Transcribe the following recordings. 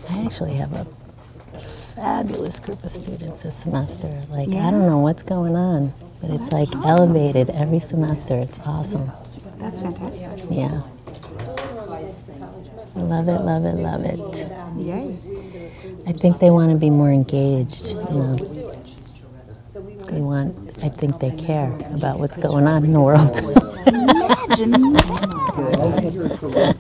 I actually have a fabulous group of students this semester. Like, I don't know what's going on, but it's like elevated every semester. It's awesome. That's fantastic. Yeah. Love it, love it, love it. Yay. I think they want to be more engaged, you know. I think they care about what's going on in the world. Imagine.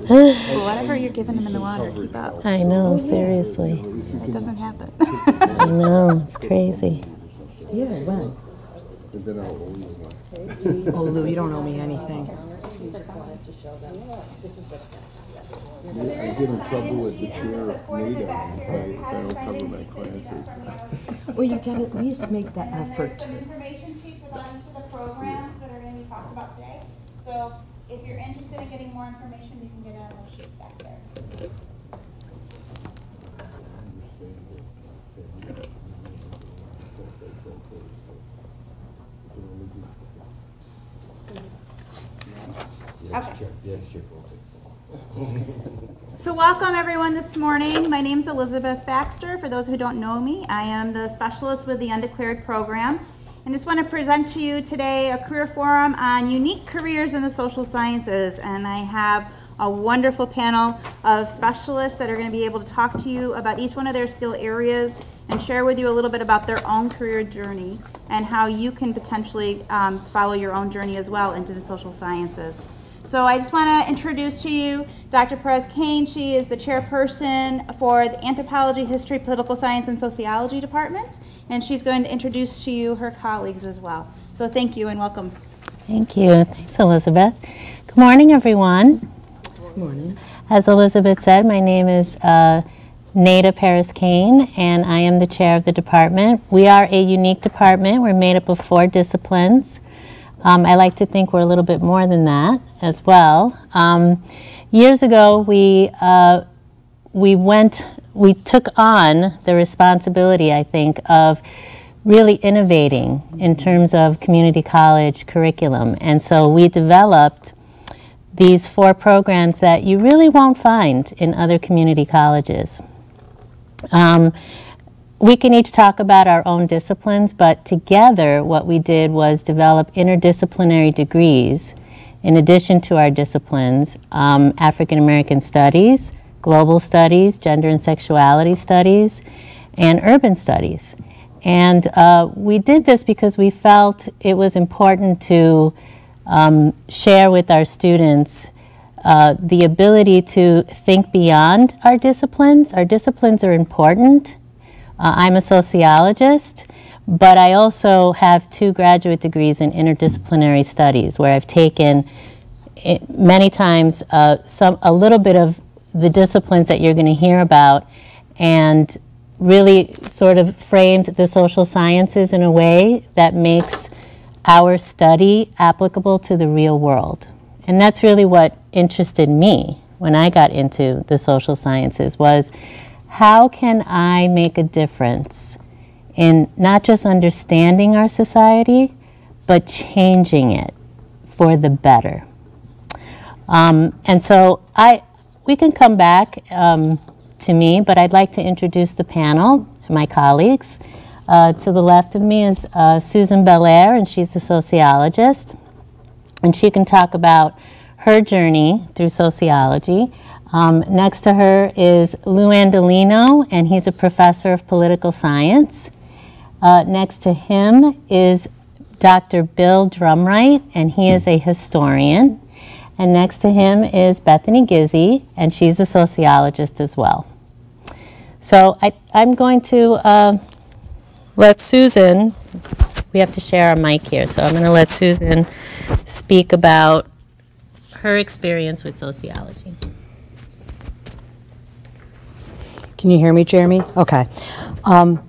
Well, whatever you're giving them in the water, keep up. I know, seriously. It doesn't happen. I know, it's crazy. Yeah, it was. Oh, Lou, you don't owe me anything. I get in trouble with the chair of NADA if I don't cover my classes. Well, you can at least make the effort. Information sheets with each of the programs that are going to be talked about today. So if you're interested in getting more information, you can get a sheet back there. Okay. So welcome everyone this morning. My name is Elizabeth Baxter. For those who don't know me, I am the specialist with the Undeclared program. And just want to present to you today a career forum on unique careers in the social sciences. And I have a wonderful panel of specialists that are going to be able to talk to you about each one of their skill areas and share with you a little bit about their own career journey and how you can potentially follow your own journey as well into the social sciences. So I just want to introduce to you Dr. Perez-Kane. She is the chairperson for the Anthropology, History, Political Science, and Sociology Department, and she's going to introduce to you her colleagues as well. So thank you and welcome. Thank you. Thanks, Elizabeth. Good morning, everyone. Good morning. As Elizabeth said, my name is Nada Perez-Kane, and I am the chair of the department. We are a unique department. We're made up of 4 disciplines. I like to think we're a little bit more than that as well. Years ago, we took on the responsibility, I think, of really innovating in terms of community college curriculum. And so we developed these 4 programs that you really won't find in other community colleges. We can each talk about our own disciplines, but together what we did was develop interdisciplinary degrees in addition to our disciplines, African American Studies, Global Studies, Gender and Sexuality Studies, and Urban Studies. And we did this because we felt it was important to share with our students the ability to think beyond our disciplines. Our disciplines are important. I'm a sociologist, but I also have 2 graduate degrees in interdisciplinary studies where I've taken many times a little bit of the disciplines that you're going to hear about and really sort of framed the social sciences in a way that makes our study applicable to the real world. And that's really what interested me when I got into the social sciences was how can I make a difference in not just understanding our society, but changing it for the better. And so we can come back to me, but I'd like to introduce the panel, my colleagues. To the left of me is Susan Belair, and she's a sociologist. And she can talk about her journey through sociology. Next to her is Lou Andolino, and he's a professor of political science. Next to him is Dr. Bill Drumright, and he is a historian. And next to him is Bethany Gizzi, and she's a sociologist as well. So I'm going to let Susan, we have to share our mic here, so I'm going to let Susan speak about her experience with sociology. Can you hear me, Jeremy? Okay. I'm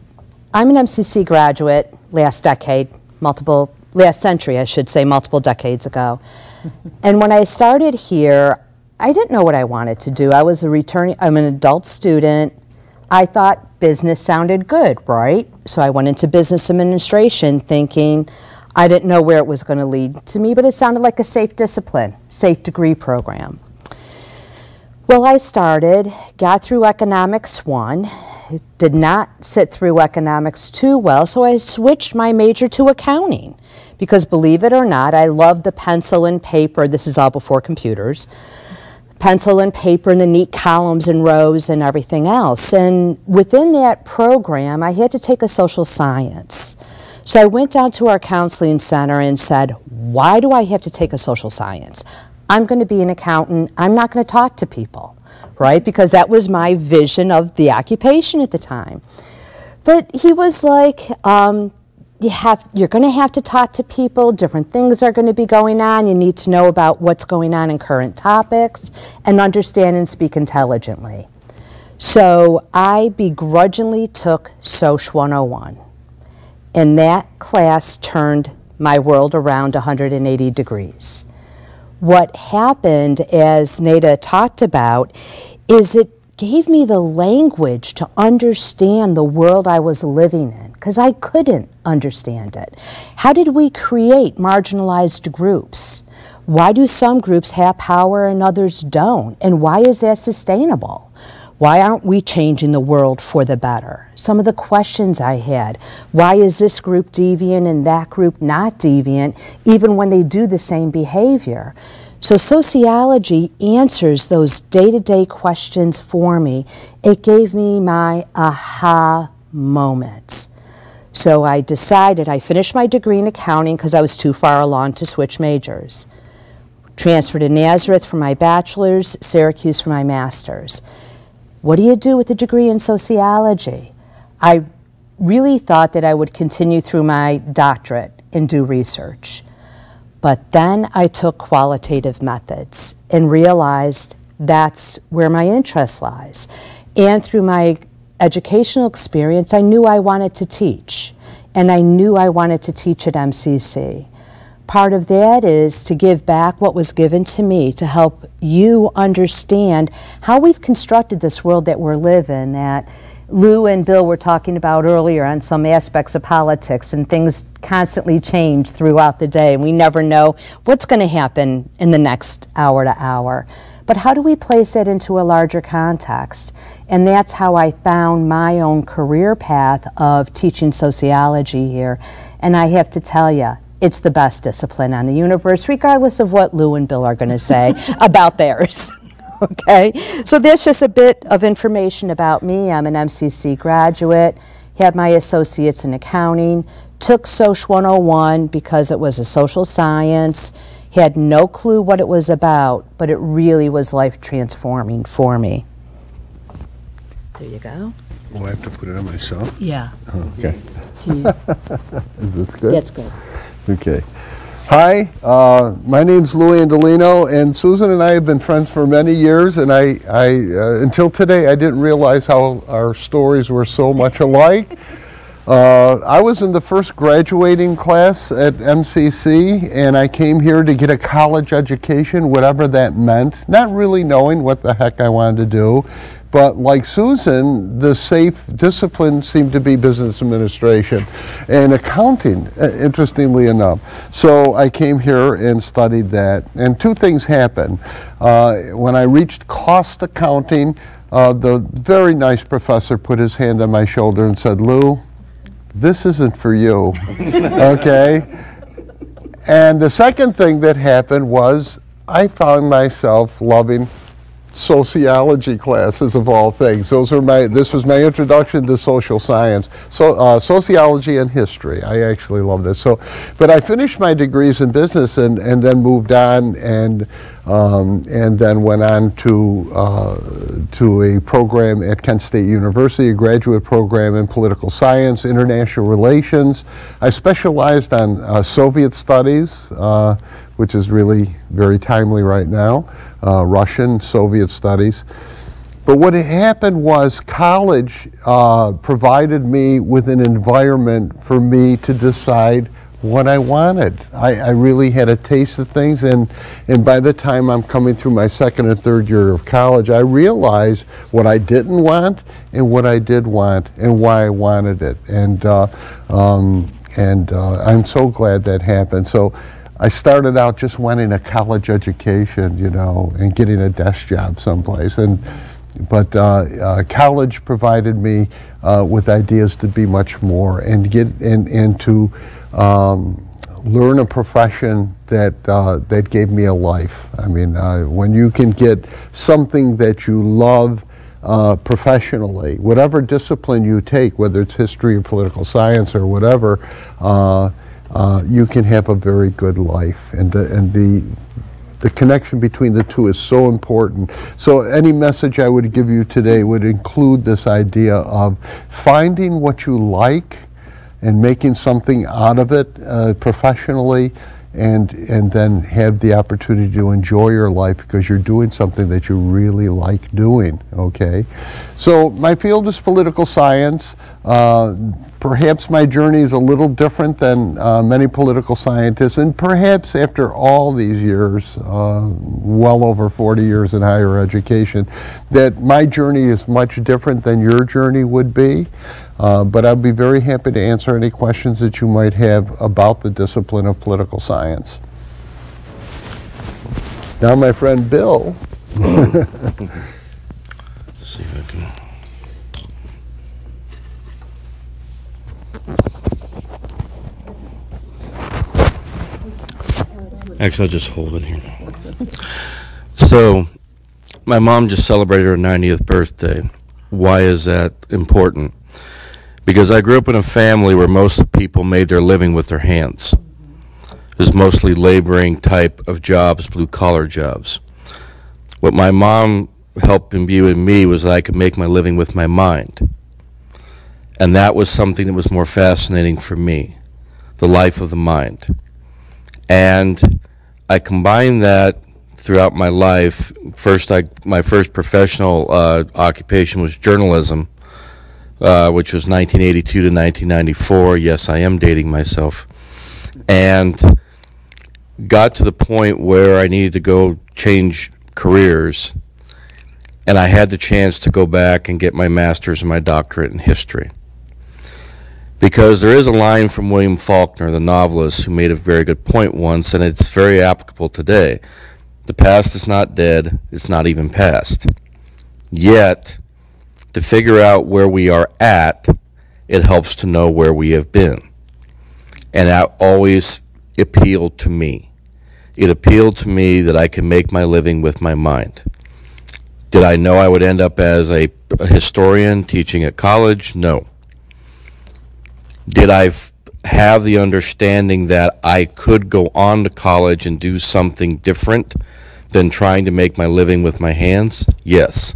an MCC graduate last century, I should say, multiple decades ago. And when I started here, I didn't know what I wanted to do. I'm an adult student. I thought business sounded good, right? So I went into business administration thinking I didn't know where it was going to lead to me, but it sounded like a safe discipline, safe degree program. Well, I started, got through Economics 1, did not sit through Economics 2 well, so I switched my major to accounting. Because believe it or not, I loved the pencil and paper. This is all before computers. Pencil and paper and the neat columns and rows and everything else. And within that program, I had to take a social science. So I went down to our counseling center and said, why do I have to take a social science? I'm going to be an accountant. I'm not going to talk to people, right? Because that was my vision of the occupation at the time. But he was like, you're going to have to talk to people. Different things are going to be going on. You need to know about what's going on in current topics and understand and speak intelligently. So I begrudgingly took Soc 101. And that class turned my world around 180 degrees. What happened, as Neda talked about, is it gave me the language to understand the world I was living in, because I couldn't understand it. How did we create marginalized groups? Why do some groups have power and others don't? And why is that sustainable? Why aren't we changing the world for the better? Some of the questions I had. Why is this group deviant and that group not deviant, even when they do the same behavior? So sociology answers those day-to-day questions for me. It gave me my aha moments. So I decided, I finished my degree in accounting because I was too far along to switch majors. Transferred to Nazareth for my bachelor's, Syracuse for my master's. What do you do with a degree in sociology? I really thought that I would continue through my doctorate and do research. But then I took qualitative methods and realized that's where my interest lies. And through my educational experience, I knew I wanted to teach. And I knew I wanted to teach at MCC. Part of that is to give back what was given to me to help you understand how we've constructed this world that we're living, that Lou and Bill were talking about earlier on some aspects of politics, and things constantly change throughout the day, and we never know what's going to happen in the next hour to hour. But how do we place that into a larger context? And that's how I found my own career path of teaching sociology here. And I have to tell you, it's the best discipline on the universe, regardless of what Lou and Bill are going to say about theirs. Okay, so that's just a bit of information about me. I'm an MCC graduate, had my associates in accounting, took Soc 101 because it was a social science, had no clue what it was about, but it really was life transforming for me. There you go. Oh, I have to put it on myself? Yeah. Oh, okay. Is this good? That's good. Okay. Hi, my name's Louis Andolino, and Susan and I have been friends for many years, and I until today I didn't realize how our stories were so much alike. I was in the first graduating class at MCC, and I came here to get a college education, whatever that meant, not really knowing what the heck I wanted to do. But like Susan, the safe discipline seemed to be business administration and accounting, interestingly enough. So I came here and studied that. And two things happened. When I reached cost accounting, the very nice professor put his hand on my shoulder and said, Lou, this isn't for you, okay? And the second thing that happened was I found myself loving sociology classes of all things. This was my introduction to social science. So sociology and history. I actually love this. But I finished my degrees in business and then moved on and then went on to a program at Kent State University, a graduate program in political science, international relations. I specialized on Soviet studies, which is really very timely right now, Russian, Soviet studies. But what had happened was college provided me with an environment for me to decide what I wanted. I really had a taste of things, and by the time I'm coming through my second and third year of college, I realized what I didn't want and what I did want and why I wanted it. And I'm so glad that happened. So I started out just wanting a college education, you know, and getting a desk job someplace. But college provided me with ideas to be much more and to learn a profession that gave me a life. I mean, when you can get something that you love professionally, whatever discipline you take, whether it's history or political science or whatever, you can have a very good life. And the connection between the two is so important. So any message I would give you today would include this idea of finding what you like and making something out of it professionally, and then have the opportunity to enjoy your life because you're doing something that you really like doing, okay? So my field is political science. Perhaps my journey is a little different than many political scientists, and perhaps after all these years, well over 40 years in higher education, that my journey is much different than your journey would be. But I'd be very happy to answer any questions that you might have about the discipline of political science. Now my friend Bill. Let's see if I can. Actually, I'll just hold it here. So, my mom just celebrated her 90th birthday. Why is that important? Because I grew up in a family where most of the people made their living with their hands. It was mostly laboring type of jobs, blue-collar jobs. What my mom helped imbue in me was that I could make my living with my mind. And that was something that was more fascinating for me, the life of the mind. And I combined that throughout my life. My first professional occupation was journalism, which was 1982 to 1994. Yes, I am dating myself. And got to the point where I needed to go change careers, and I had the chance to go back and get my master's and my doctorate in history. Because there is a line from William Faulkner, the novelist, who made a very good point once, and it's very applicable today. The past is not dead, it's not even past. Yet, to figure out where we are at, it helps to know where we have been. And that always appealed to me. It appealed to me that I can make my living with my mind. Did I know I would end up as a historian teaching at college? No. Did I have the understanding that I could go on to college and do something different than trying to make my living with my hands? Yes.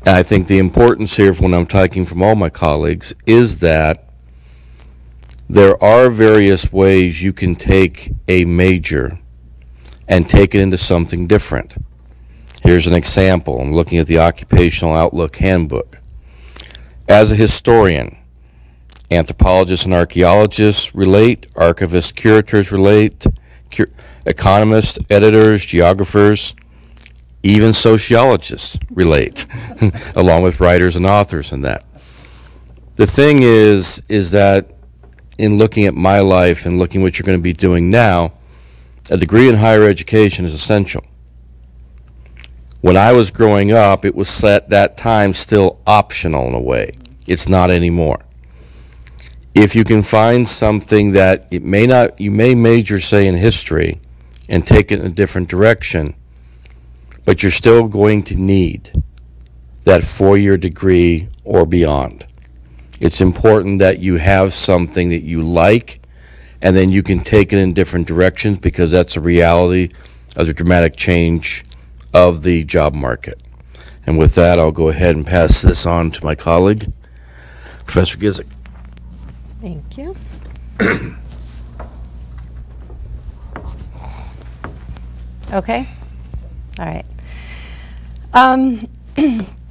And I think the importance here, when I'm talking from all my colleagues, is that there are various ways you can take a major and take it into something different. Here's an example. I'm looking at the Occupational Outlook Handbook. As a historian, anthropologists and archaeologists relate, archivists, curators relate, economists, editors, geographers, even sociologists relate, along with writers and authors in that. The thing is that in looking at my life and looking what you're going to be doing now, a degree in higher education is essential. When I was growing up, it was at that time still optional in a way. It's not anymore. If you can find something that you may major, say, in history and take it in a different direction, but you're still going to need that 4-year degree or beyond. It's important that you have something that you like, and then you can take it in different directions, because that's a reality of the dramatic change of the job market. And with that, I'll go ahead and pass this on to my colleague, Professor Gizik. Thank you. Okay. All right.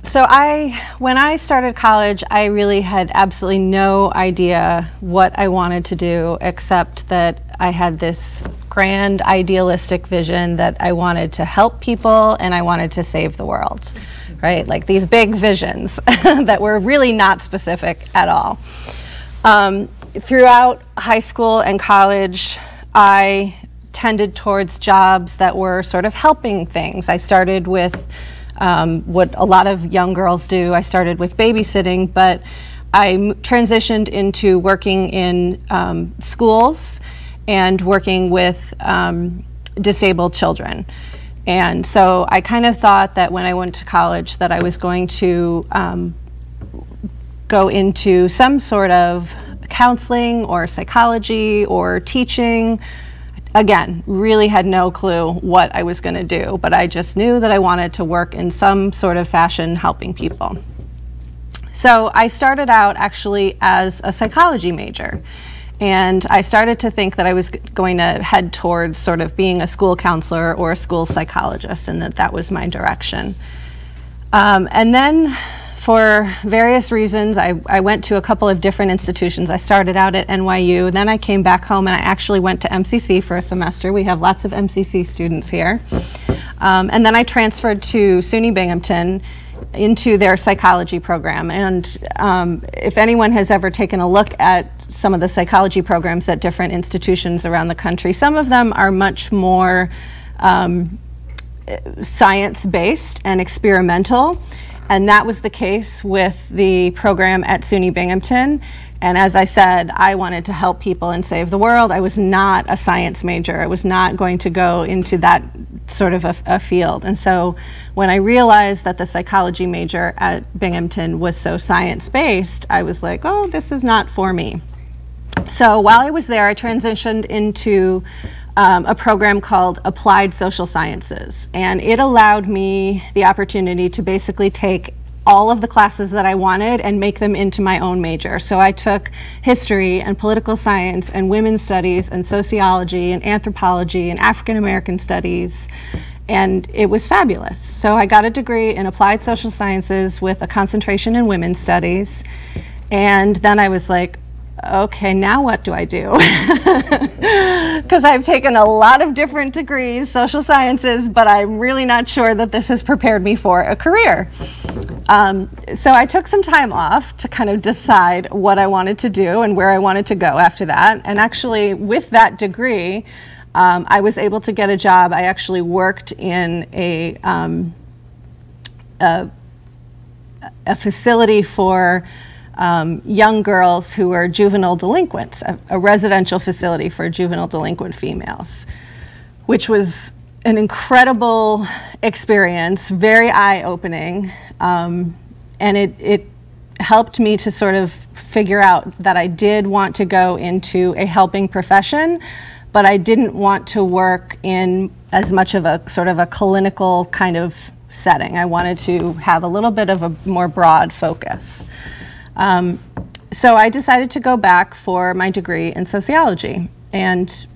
So when I started college, I really had absolutely no idea what I wanted to do, except that I had this grand idealistic vision that I wanted to help people and I wanted to save the world, right? Like these big visions that were really not specific at all. throughout high school and college, I tended towards jobs that were sort of helping things. I started with what a lot of young girls do. I started with babysitting, but I transitioned into working in schools and working with disabled children. And so I kind of thought that when I went to college that I was going to go into some sort of counseling or psychology or teaching. Again, really had no clue what I was going to do, but I just knew that I wanted to work in some sort of fashion helping people. So I started out actually as a psychology major, and I started to think that I was going to head towards sort of being a school counselor or a school psychologist, and that was my direction. And then for various reasons, I went to a couple of different institutions. I started out at NYU, then I came back home and I actually went to MCC for a semester. We have lots of MCC students here. And then I transferred to SUNY Binghamton into their psychology program. And if anyone has ever taken a look at some of the psychology programs at different institutions around the country, some of them are much more science-based and experimental. And that was the case with the program at SUNY Binghamton. And as I said, I wanted to help people and save the world. I was not a science major. I was not going to go into that sort of a field. And so when I realized that the psychology major at Binghamton was so science-based, I was like, oh, this is not for me. So while I was there, I transitioned into a program called Applied Social Sciences, and it allowed me the opportunity to basically take all of the classes that I wanted and make them into my own major. So I took history and political science and women's studies and sociology and anthropology and African American studies, and it was fabulous. So I got a degree in Applied Social Sciences with a concentration in women's studies, and then I was like, okay, now what do I do? Because I've taken a lot of different degrees, social sciences, but I'm really not sure that this has prepared me for a career. So I took some time off to kind of decide what I wanted to do and where I wanted to go after that. And actually, with that degree, I was able to get a job. I actually worked in a facility for young girls who were juvenile delinquents, a residential facility for juvenile delinquent females, which was an incredible experience, very eye-opening, and it helped me to sort of figure out that I did want to go into a helping profession, but I didn't want to work in as much of a sort of a clinical kind of setting. I wanted to have a little bit of a more broad focus. So I decided to go back for my degree in sociology, and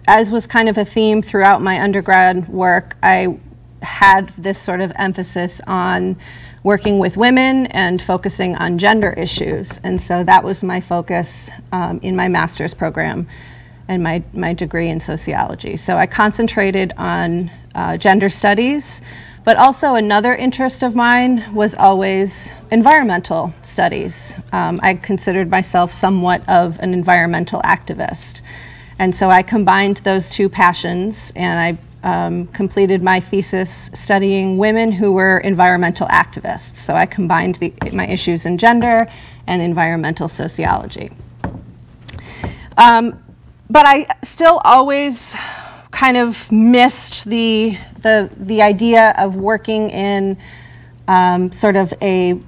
as was kind of a theme throughout my undergrad work, I had this sort of emphasis on working with women and focusing on gender issues, and so that was my focus in my master's program and my degree in sociology. So I concentrated on gender studies, but also another interest of mine was always environmental studies. I considered myself somewhat of an environmental activist. And so I combined those two passions, and I completed my thesis studying women who were environmental activists. So I combined my issues in gender and environmental sociology. But I still always kind of missed the idea of working in sort of a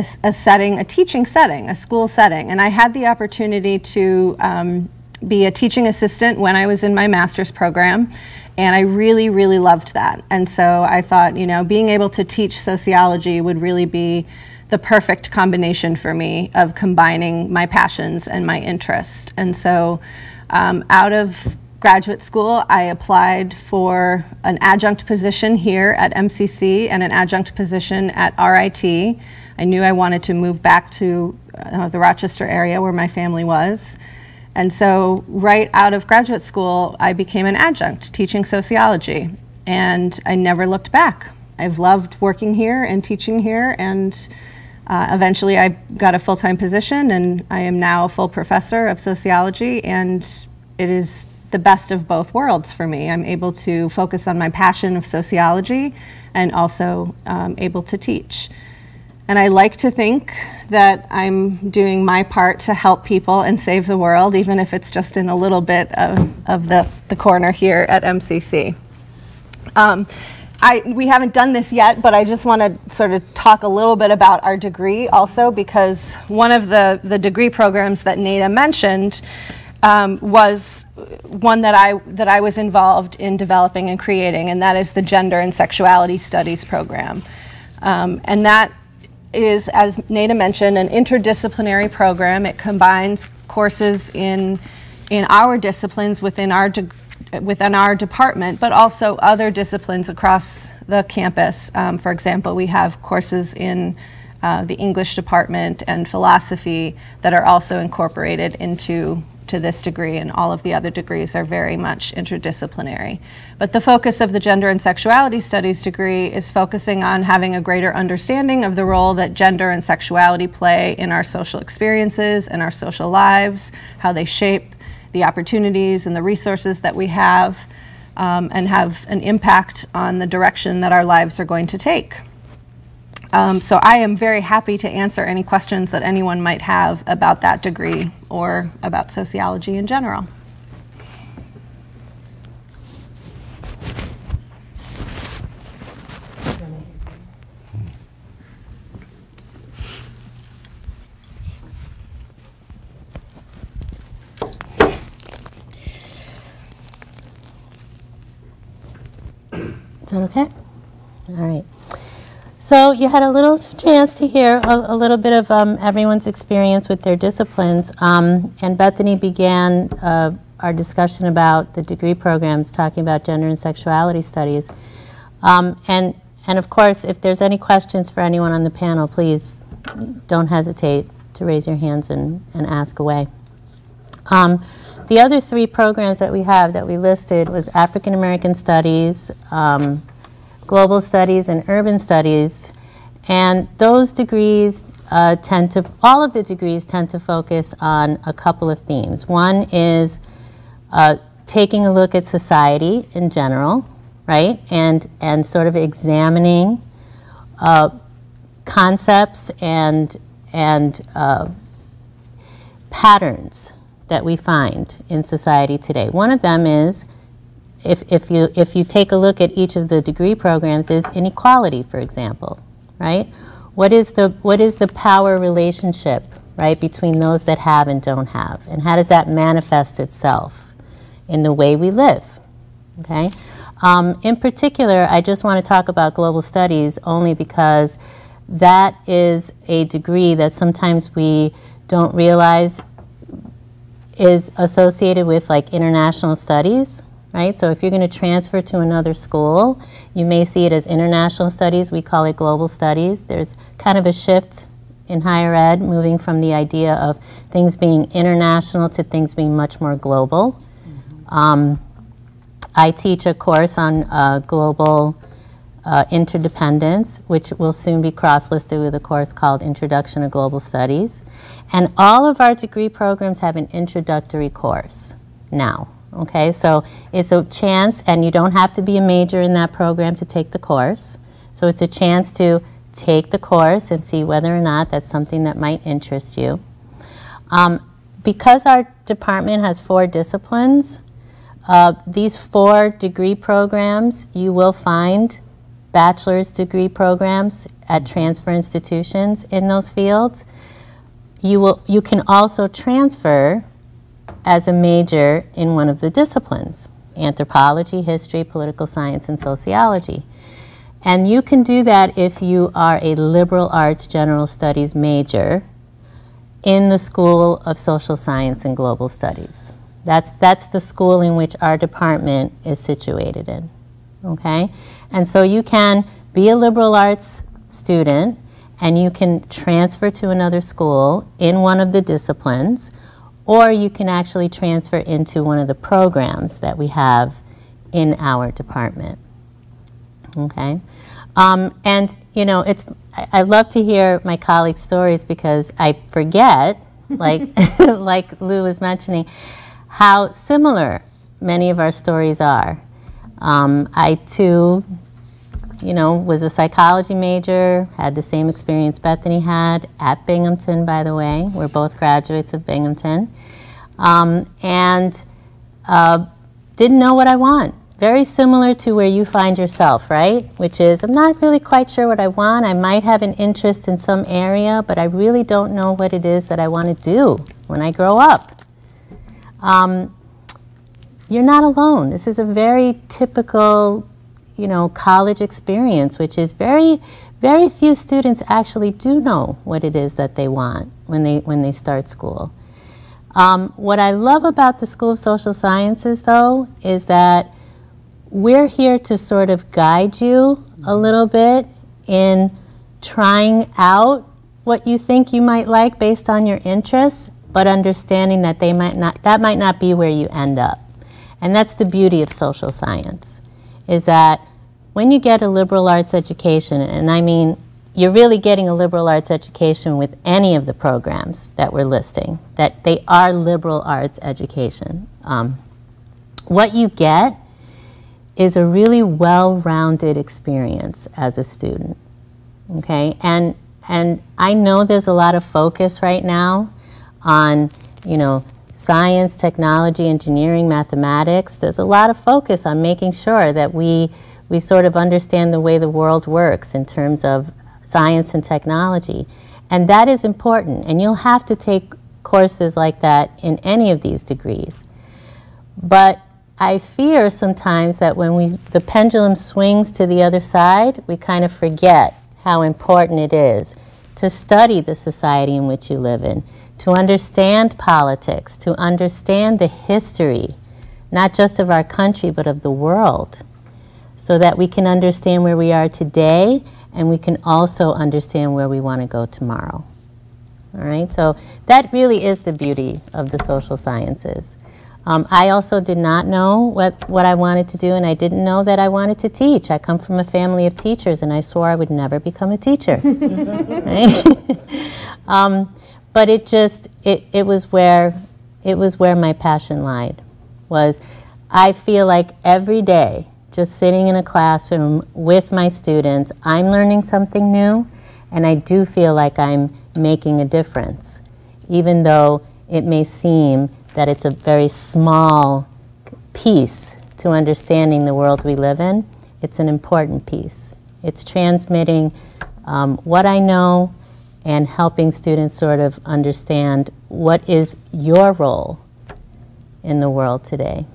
setting, a teaching setting, a school setting. And I had the opportunity to be a teaching assistant when I was in my master's program, and I really, really loved that. And so I thought, you know, being able to teach sociology would really be the perfect combination for me of combining my passions and my interest. And so out of graduate school, I applied for an adjunct position here at MCC and an adjunct position at RIT. I knew I wanted to move back to the Rochester area where my family was. And so right out of graduate school, I became an adjunct teaching sociology, and I never looked back. I've loved working here and teaching here, and Eventually, I got a full-time position, and I am now a full professor of sociology, and it is the best of both worlds for me. I'm able to focus on my passion of sociology and also able to teach. And I like to think that I'm doing my part to help people and save the world, even if it's just in a little bit of the corner here at MCC. We haven't done this yet, but I just want to sort of talk a little bit about our degree also, because one of the degree programs that Neda mentioned was one that I was involved in developing and creating, and that is the Gender and Sexuality Studies program. And that is, as Neda mentioned, an interdisciplinary program. It combines courses in our disciplines within our department, but also other disciplines across the campus. For example, we have courses in the English department and philosophy that are also incorporated into this degree, and all of the other degrees are very much interdisciplinary. But the focus of the Gender and Sexuality Studies degree is focusing on having a greater understanding of the role that gender and sexuality play in our social experiences and our social lives, how they shape the opportunities and the resources that we have, and have an impact on the direction that our lives are going to take. So I am very happy to answer any questions that anyone might have about that degree or about sociology in general. Is that okay? All right. So you had a little chance to hear a little bit of everyone's experience with their disciplines, and Bethany began our discussion about the degree programs talking about gender and sexuality studies. And of course, if there's any questions for anyone on the panel, please don't hesitate to raise your hands and ask away. The other three programs that we have that we listed was African American Studies, Global Studies, and Urban Studies. And those degrees all of the degrees tend to focus on a couple of themes. One is taking a look at society in general, right? And sort of examining concepts and patterns that we find in society today. One of them is, if you take a look at each of the degree programs, is inequality, for example, right? What is the power relationship, right, between those that have and don't have, and how does that manifest itself in the way we live, okay? In particular, I just want to talk about global studies only because that is a degree that sometimes we don't realize is associated with like international studies, right? So if you're going to transfer to another school, you may see it as international studies. We call it global studies. There's kind of a shift in higher ed, moving from the idea of things being international to things being much more global. I teach a course on global interdependence, which will soon be cross-listed with a course called Introduction to Global Studies. And all of our degree programs have an introductory course now, okay? So it's a chance, and you don't have to be a major in that program to take the course. So it's a chance to take the course and see whether or not that's something that might interest you. Because our department has 4 disciplines, these 4 degree programs, you will find bachelor's degree programs at transfer institutions in those fields. You can also transfer as a major in one of the disciplines, anthropology, history, political science, and sociology. And you can do that if you are a liberal arts general studies major in the School of Social Science and Global Studies. That's the school in which our department is situated in, okay? And so you can be a liberal arts student and you can transfer to another school in one of the disciplines, or you can actually transfer into one of the programs that we have in our department, okay? And, you know, I love to hear my colleagues' stories because I forget, like, like Lou was mentioning, how similar many of our stories are. I, too, you know, was a psychology major, had the same experience Bethany had at Binghamton, by the way. We're both graduates of Binghamton. And didn't know what I want. Very similar to where you find yourself, right? Which is, I'm not really quite sure what I want. I might have an interest in some area, but I really don't know what it is that I want to do when I grow up. You're not alone. This is a very typical, you know, college experience, which is very few students actually do know what it is that they want when they start school. What I love about the School of Social Sciences, though, is that we're here to sort of guide you a little bit in trying out what you think you might like based on your interests, but understanding that that might not be where you end up. And that's the beauty of social science, is that when you get a liberal arts education, and I mean, you're really getting a liberal arts education with any of the programs that we're listing, that they are liberal arts education. What you get is a really well-rounded experience as a student, okay? And I know there's a lot of focus right now on, you know, science, technology, engineering, mathematics. There's a lot of focus on making sure that we sort of understand the way the world works in terms of science and technology. And that is important, and you'll have to take courses like that in any of these degrees. But I fear sometimes that when the pendulum swings to the other side, we kind of forget how important it is to study the society in which you live in, to understand politics, to understand the history, not just of our country, but of the world, so that we can understand where we are today, and we can also understand where we want to go tomorrow. All right, so that really is the beauty of the social sciences. I also did not know what I wanted to do, and I didn't know that I wanted to teach. I come from a family of teachers, and I swore I would never become a teacher. Right? But it was where my passion lied. I feel like every day, just sitting in a classroom with my students, I'm learning something new, and I do feel like I'm making a difference, even though it may seem that it's a very small piece to understanding the world we live in. It's an important piece. It's transmitting what I know and helping students sort of understand what is your role in the world today.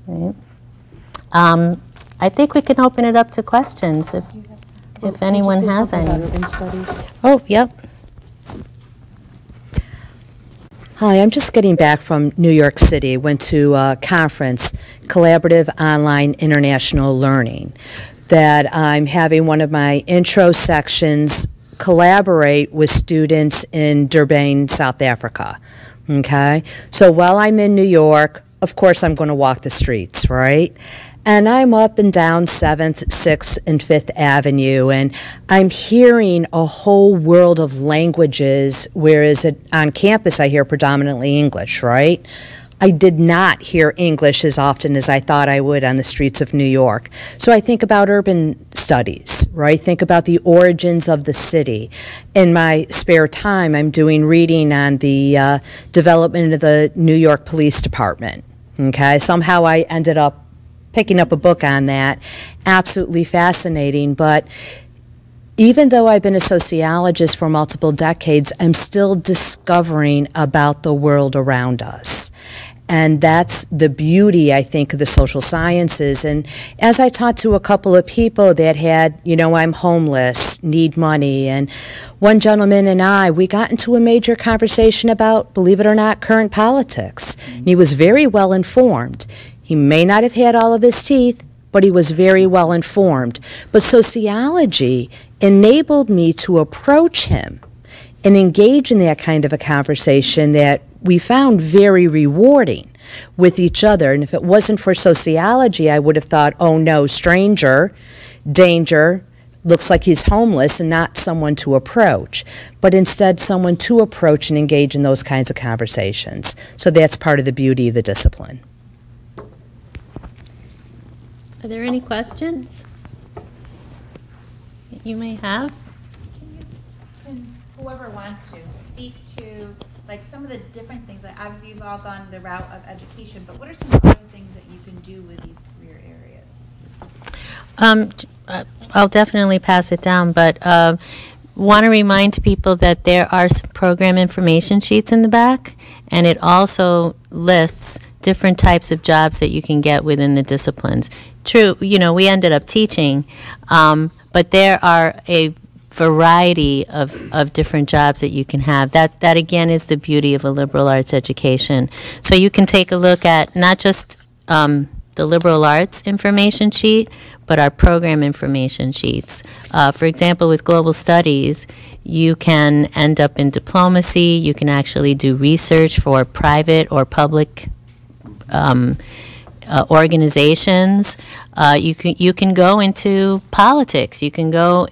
Right? I think we can open it up to questions if anyone has any. Oh, yep. Hi, I'm just getting back from New York City. Went to a conference, Collaborative Online International Learning, that I'm having one of my intro sections collaborate with students in Durban, South Africa. Okay? So while I'm in New York, of course I'm going to walk the streets, right? And I'm up and down 7th, 6th, and 5th Avenue, and I'm hearing a whole world of languages, whereas on campus I hear predominantly English, right? I did not hear English as often as I thought I would on the streets of New York. So I think about urban studies, right? Think about the origins of the city. In my spare time, I'm doing reading on the development of the New York Police Department, okay? Somehow I ended up picking up a book on that. Absolutely fascinating, but even though I've been a sociologist for multiple decades, I'm still discovering about the world around us. And that's the beauty, I think, of the social sciences. And as I talked to a couple of people that had, you know, I'm homeless, need money, and one gentleman and I, we got into a major conversation about, believe it or not, current politics. And he was very well informed. He may not have had all of his teeth, but he was very well informed. But sociology enabled me to approach him and engage in that kind of a conversation that we found very rewarding with each other. And if it wasn't for sociology, I would have thought, oh no, stranger, danger, Looks like he's homeless and not someone to approach, but instead someone to approach and engage in those kinds of conversations. So that's part of the beauty of the discipline. Are there any questions that you may have? Can whoever wants to speak to like some of the different things? Like obviously you've all gone the route of education, but what are some other things that you can do with these career areas? I'll definitely pass it down, but want to remind people that there are some program information sheets in the back, and it also lists different types of jobs that you can get within the disciplines. True, you know, we ended up teaching, but there are a variety of different jobs that you can have. That again is the beauty of a liberal arts education. So you can take a look at not just the liberal arts information sheet, but our program information sheets. For example, with global studies, you can end up in diplomacy. You can actually do research for private or public organizations. You can go into politics. You can go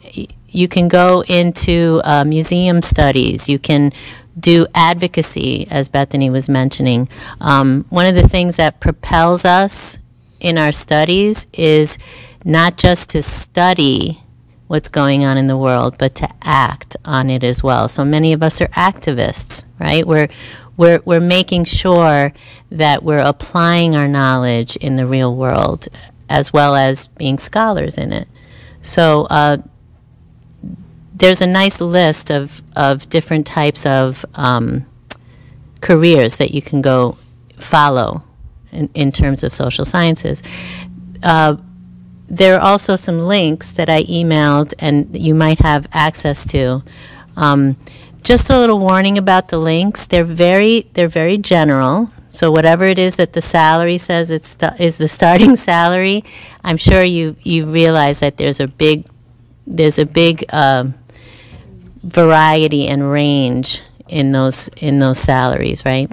into museum studies. You can do advocacy, as Bethany was mentioning. One of the things that propels us in our studies is not just to study what's going on in the world, but to act on it as well. So many of us are activists, right? We're making sure that we're applying our knowledge in the real world, as well as being scholars in it. So there's a nice list of different types of careers that you can go follow in terms of social sciences. There are also some links that I emailed and you might have access to. Just a little warning about the links. They're very general. So whatever it is that the salary says is the starting salary, I'm sure you realize that there's a big variety and range in those salaries, right?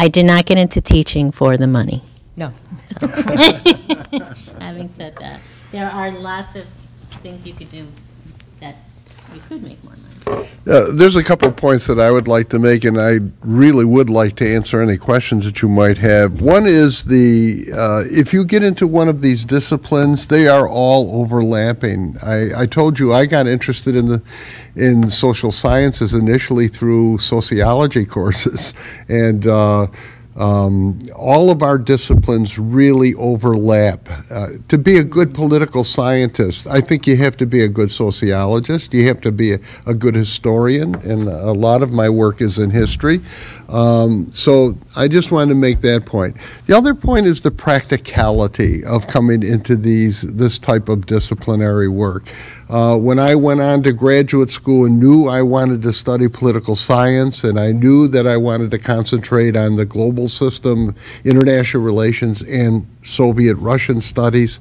I did not get into teaching for the money. No. So. Having said that, there are lots of things you could do that you could make more money. There's a couple of points that I would like to make, and I really would like to answer any questions that you might have. One is if you get into one of these disciplines, they are all overlapping. I told you I got interested in social sciences initially through sociology courses, and all of our disciplines really overlap. To be a good political scientist, I think you have to be a good sociologist. You have to be a good historian, and a lot of my work is in history. So I just wanted to make that point. The other point is the practicality of coming into this type of disciplinary work. When I went on to graduate school and knew I wanted to study political science, and I knew that I wanted to concentrate on the global system, international relations, and Soviet-Russian studies,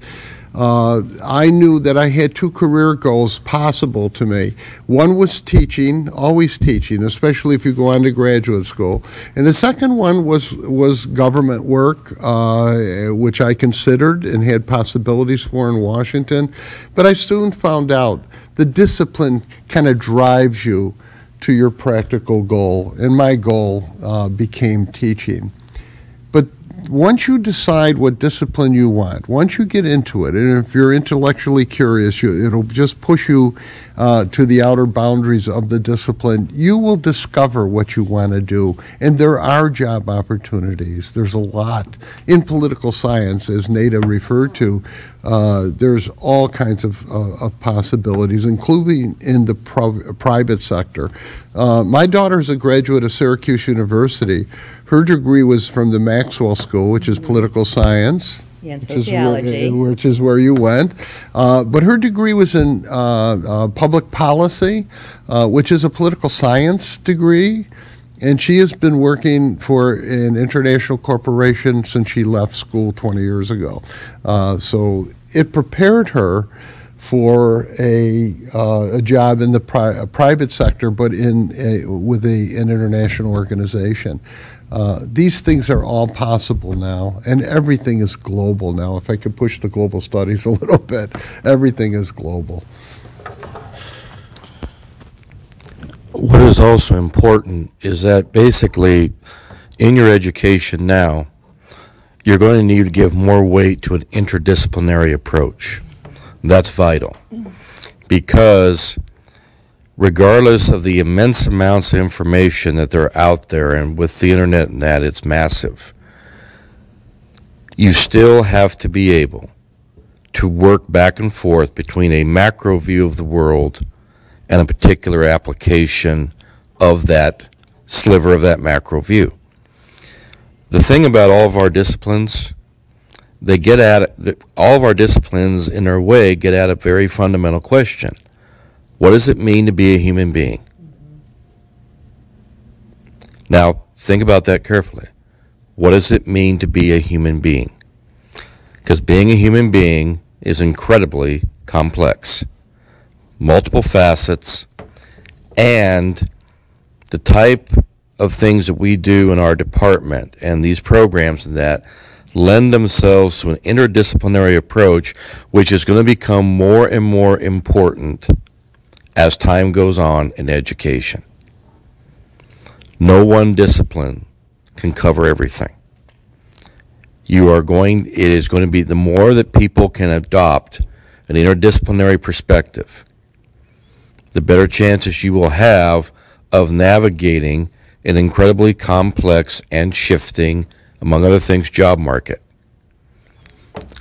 I knew that I had two career goals possible to me. One was teaching, always teaching, especially if you go on to graduate school. And the second one was government work, which I considered and had possibilities for in Washington. But I soon found out the discipline kind of drives you to your practical goal. And my goal became teaching. But once you decide what discipline you want, once you get into it, and if you're intellectually curious, it'll just push you to the outer boundaries of the discipline, you will discover what you want to do. And there are job opportunities. There's a lot. In political science, as Nada referred to, there's all kinds of possibilities, including in the private sector. My daughter's a graduate of Syracuse University. Her degree was from the Maxwell School, which is political science. Yeah, and sociology. Which is where you went. But her degree was in public policy, which is a political science degree. And she has been working for an international corporation since she left school 20 years ago. So it prepared her for a job in the private sector, but with an international organization. These things are all possible now, and everything is global now. If I could push the global studies a little bit, everything is global. What is also important is that basically in your education now, you're going to need to give more weight to an interdisciplinary approach. That's vital because regardless of the immense amounts of information that are out there, and with the internet and that, it's massive, you still have to be able to work back and forth between a macro view of the world and a particular application of that sliver of that macro view. The thing about all of our disciplines, they get at all of our disciplines in their way get at a very fundamental question. What does it mean to be a human being? Now, think about that carefully. What does it mean to be a human being? Because being a human being is incredibly complex. Multiple facets, and the type of things that we do in our department and these programs and that lend themselves to an interdisciplinary approach, which is going to become more and more important as time goes on in education. No one discipline can cover everything. It is going to be, the more that people can adopt an interdisciplinary perspective, the better chances you will have of navigating an incredibly complex and shifting, among other things, job market.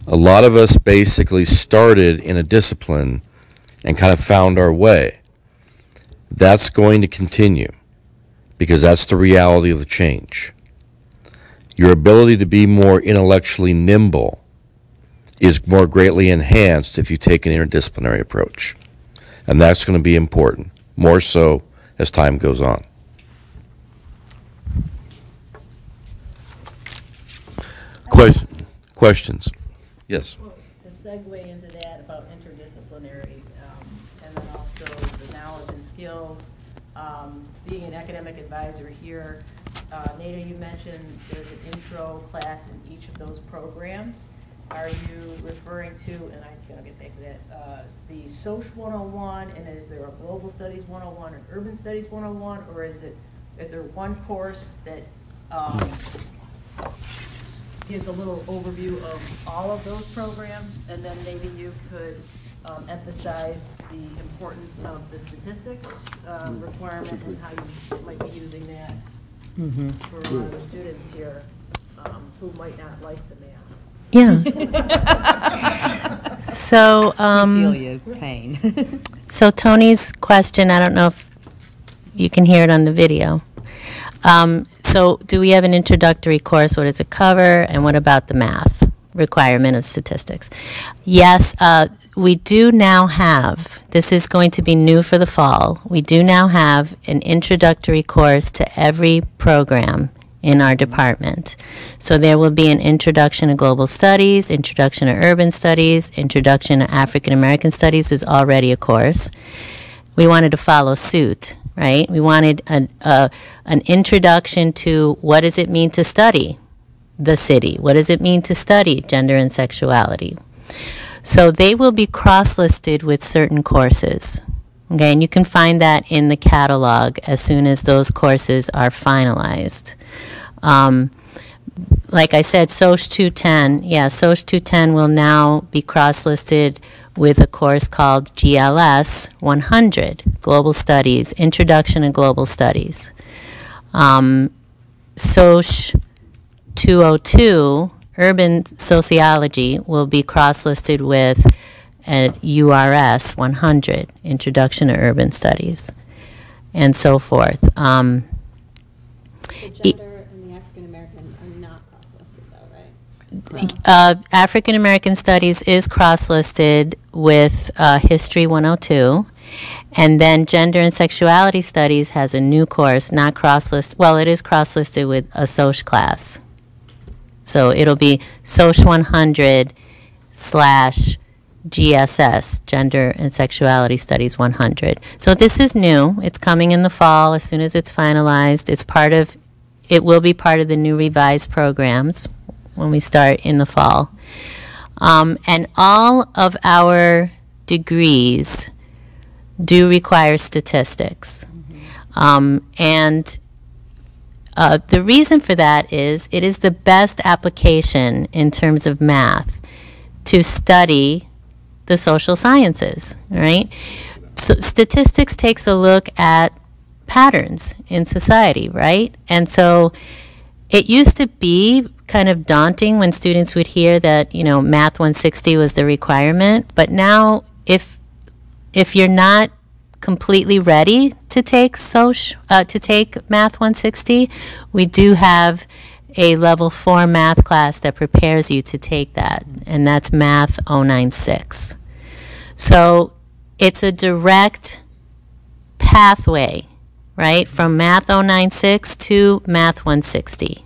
A lot of us basically started in a discipline and kind of found our way. That's going to continue because that's the reality of the change. Your ability to be more intellectually nimble is more greatly enhanced if you take an interdisciplinary approach. And that's going to be important, more so as time goes on. Questions? Yes. Well, to segue into that about interdisciplinary, and then also the knowledge and skills, being an academic advisor here, Nada, you mentioned there's an intro class in each of those programs. Are you referring to, and I'll get back to that, the Soc 101, and is there a Global Studies 101 or Urban Studies 101, or is there one course that gives a little overview of all of those programs, and then maybe you could emphasize the importance of the statistics requirement and how you might be using that for a lot of the students here who might not like the math. Yeah. So, Feel your pain. so Tony's question, I don't know if you can hear it on the video. So do we have an introductory course? What does it cover? And what about the math requirement of statistics? Yes, we do now have, this is going to be new for the fall, we do now have an introductory course to every program in our department. So there will be an introduction to global studies, introduction to urban studies, introduction to African American studies is already a course. We wanted to follow suit, right? We wanted an introduction to what does it mean to study the city? What does it mean to study gender and sexuality? So they will be cross-listed with certain courses. Okay, and you can find that in the catalog as soon as those courses are finalized. Like I said, Soc 210, Soc 210 will now be cross-listed with a course called GLS 100, Global Studies, Introduction to Global Studies. Soc 202, Urban Sociology, will be cross-listed with at URS 100, Introduction to Urban Studies, and so forth. The gender and the African American are not cross-listed though, right? African American Studies is cross-listed with History 102, and then Gender and Sexuality Studies has a new course, not cross-listed, well, it is cross-listed with a Soc class. So it'll be Soc 100 / GSS, Gender and Sexuality Studies 100. So this is new. It's coming in the fall as soon as it's finalized. It's part of it will be part of the new revised programs when we start in the fall. And all of our degrees do require statistics. And the reason for that is it is the best application in terms of math to study the social sciences, right? So statistics takes a look at patterns in society, right? And so it used to be kind of daunting when students would hear that, you know, Math 160 was the requirement, but now if you're not completely ready to take Math 160, we do have a level 4 math class that prepares you to take that, and that's Math 096. So it's a direct pathway, right, from Math 096 to Math 160.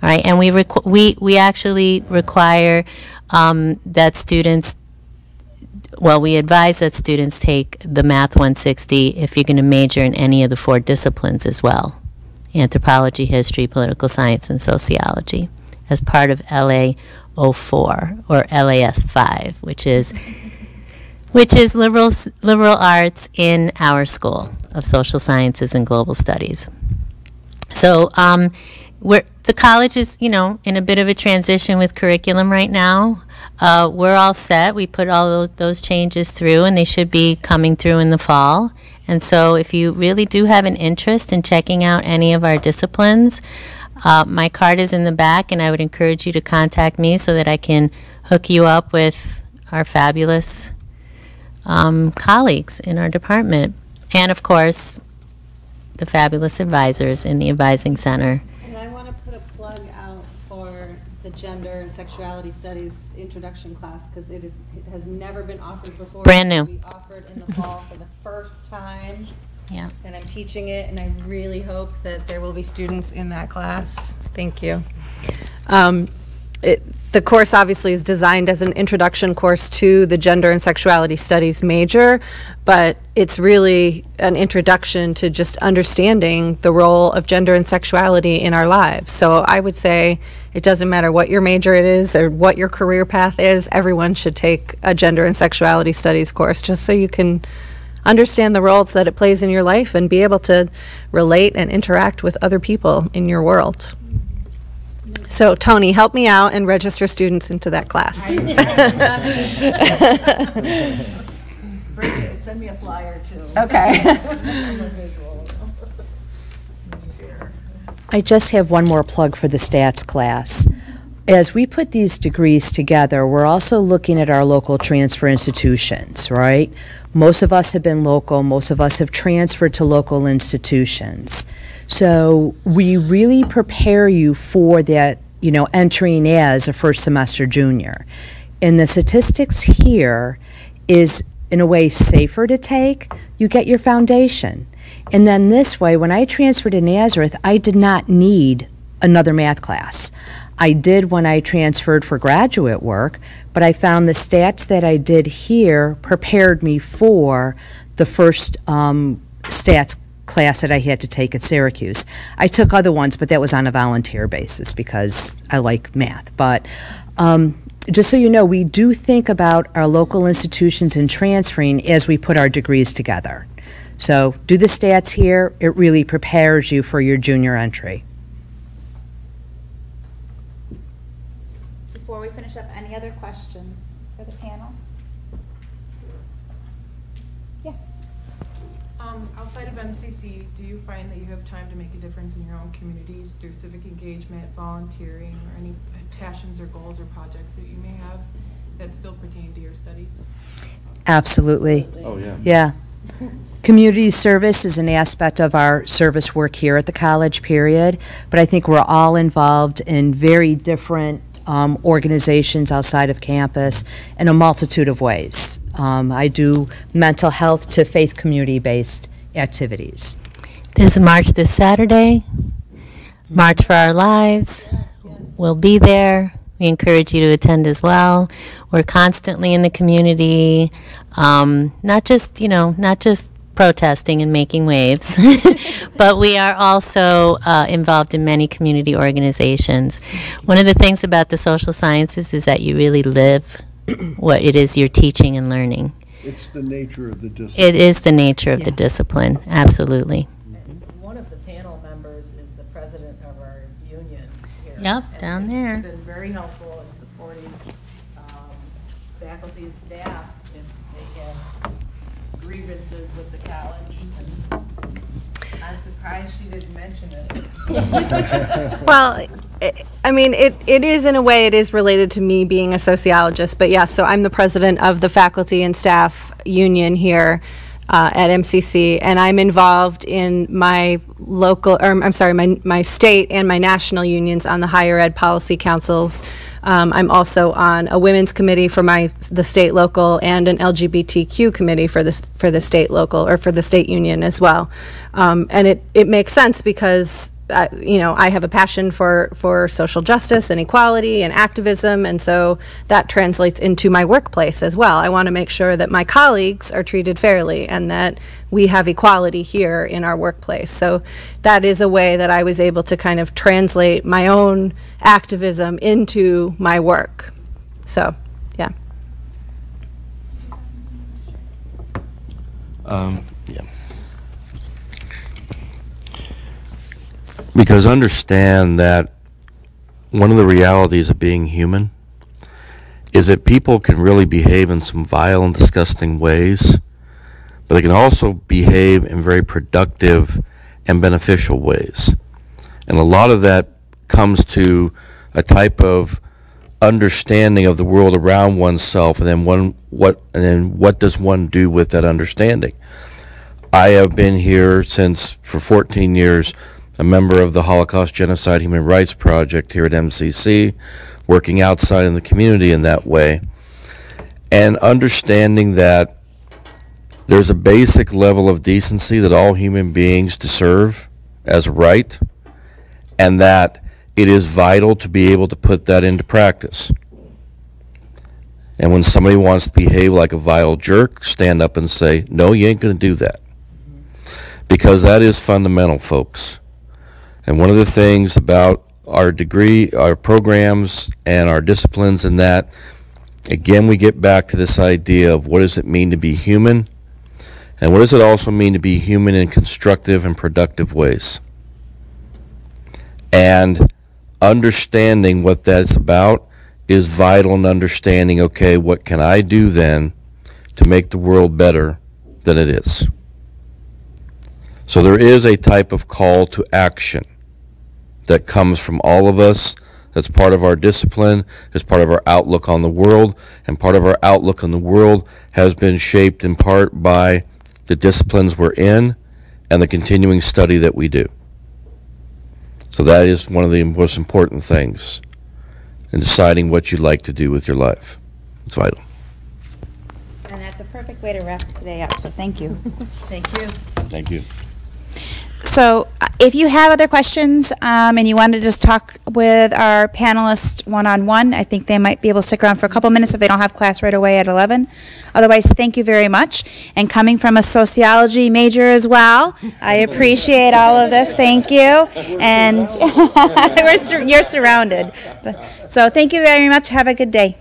All right, and we actually require that students, well, we advise that students take the Math 160 if you're going to major in any of the 4 disciplines as well: anthropology, history, political science, and sociology, as part of LA 04 or LAS 5, which is liberal arts in our School of Social Sciences and Global Studies. So the college is, you know, in a bit of a transition with curriculum right now. We're all set. We put all those changes through, and they should be coming through in the fall. And so if you really do have an interest in checking out any of our disciplines, my card is in the back, and I would encourage you to contact me so that I can hook you up with our fabulous colleagues in our department. And of course, the fabulous advisors in the Advising Center. And I want to put a plug out for the Gender and Sexuality Studies introduction class, because it has never been offered before. Brand new. We offered in the fall for the first time. Yeah. And I'm teaching it, and I really hope that there will be students in that class. Thank you. The course obviously is designed as an introduction course to the Gender and Sexuality Studies major, but it's really an introduction to just understanding the role of gender and sexuality in our lives. So I would say it doesn't matter what your major it is or what your career path is, everyone should take a Gender and Sexuality Studies course, just so you can understand the roles that it plays in your life and be able to relate and interact with other people in your world. So Tony, help me out and register students into that class. Send me a flyer too. Okay. I just have one more plug for the stats class. As we put these degrees together, we're also looking at our local transfer institutions, right? Most of us have been local, most of us have transferred to local institutions. So we really prepare you for that, you know, entering as a first semester junior. And the statistics here is, in a way, safer to take. You get your foundation. And then this way, when I transferred to Nazareth, I did not need another math class. I did when I transferred for graduate work, but I found the stats that I did here prepared me for the first stats class that I had to take at Syracuse. I took other ones, but that was on a volunteer basis because I like math. But just so you know, we do think about our local institutions and transferring as we put our degrees together. So do the stats here. It really prepares you for your junior entry. Before we finish up, any other questions for the panel? Yes. Outside of MCC, do you find that you have time to make a difference in your own communities through civic engagement, volunteering, or any passions or goals or projects that you may have that still pertain to your studies? Absolutely. Oh, yeah. Yeah. Community service is an aspect of our service work here at the college, period. But I think we're all involved in very different organizations outside of campus in a multitude of ways. I do mental health to faith community-based activities. There's a march this Saturday, March for Our Lives. We'll be there. We encourage you to attend as well. We're constantly in the community, not just protesting and making waves, but we are also involved in many community organizations. One of the things about the social sciences is that you really live what it is you're teaching and learning. It's the nature of the discipline. It is the nature of the discipline, absolutely. And one of the panel members is the president of our union here. Yep, And down it's there. been very helpful in supporting faculty and staff if they have grievances with the college. And I'm surprised she didn't mention it. Well, I mean, it is, in a way, it is related to me being a sociologist, but yes, so I'm the president of the faculty and staff union here at MCC, and I'm involved in my local, or I'm sorry, my state and my national unions on the higher ed policy councils. I'm also on a women's committee for the state local and an LGBTQ committee for the state local, or for the state union as well. And it makes sense because I have a passion for social justice and equality and activism, and so that translates into my workplace as well. I want to make sure that my colleagues are treated fairly and that we have equality here in our workplace. So that is a way that I was able to kind of translate my own activism into my work. So, yeah. Yeah. Because understand that one of the realities of being human is that people can really behave in some vile and disgusting ways, but they can also behave in very productive and beneficial ways. And a lot of that comes to a type of understanding of the world around oneself, and then what does one do with that understanding? I have been here for 14 years, a member of the Holocaust Genocide Human Rights Project here at MCC, working outside in the community in that way, and understanding that there's a basic level of decency that all human beings deserve as a right, and that it is vital to be able to put that into practice. And when somebody wants to behave like a vile jerk, stand up and say, no, you ain't going to do that. Because that is fundamental, folks. And one of the things about our degree, our programs, and our disciplines in that, again, we get back to this idea of what does it mean to be human, and what does it also mean to be human in constructive and productive ways. And understanding what that's about is vital in understanding, okay, what can I do then to make the world better than it is? So there is a type of call to action that comes from all of us. That's part of our discipline, it's part of our outlook on the world, and part of our outlook on the world has been shaped in part by the disciplines we're in and the continuing study that we do. So that is one of the most important things in deciding what you'd like to do with your life. It's vital. And that's a perfect way to wrap today up, so thank you. Thank you. Thank you. So if you have other questions and you want to just talk with our panelists one-on-one, I think they might be able to stick around for a couple minutes if they don't have class right away at 11. Otherwise, thank you very much. And coming from a sociology major as well, I appreciate all of this. Thank you. And you're surrounded. So thank you very much. Have a good day.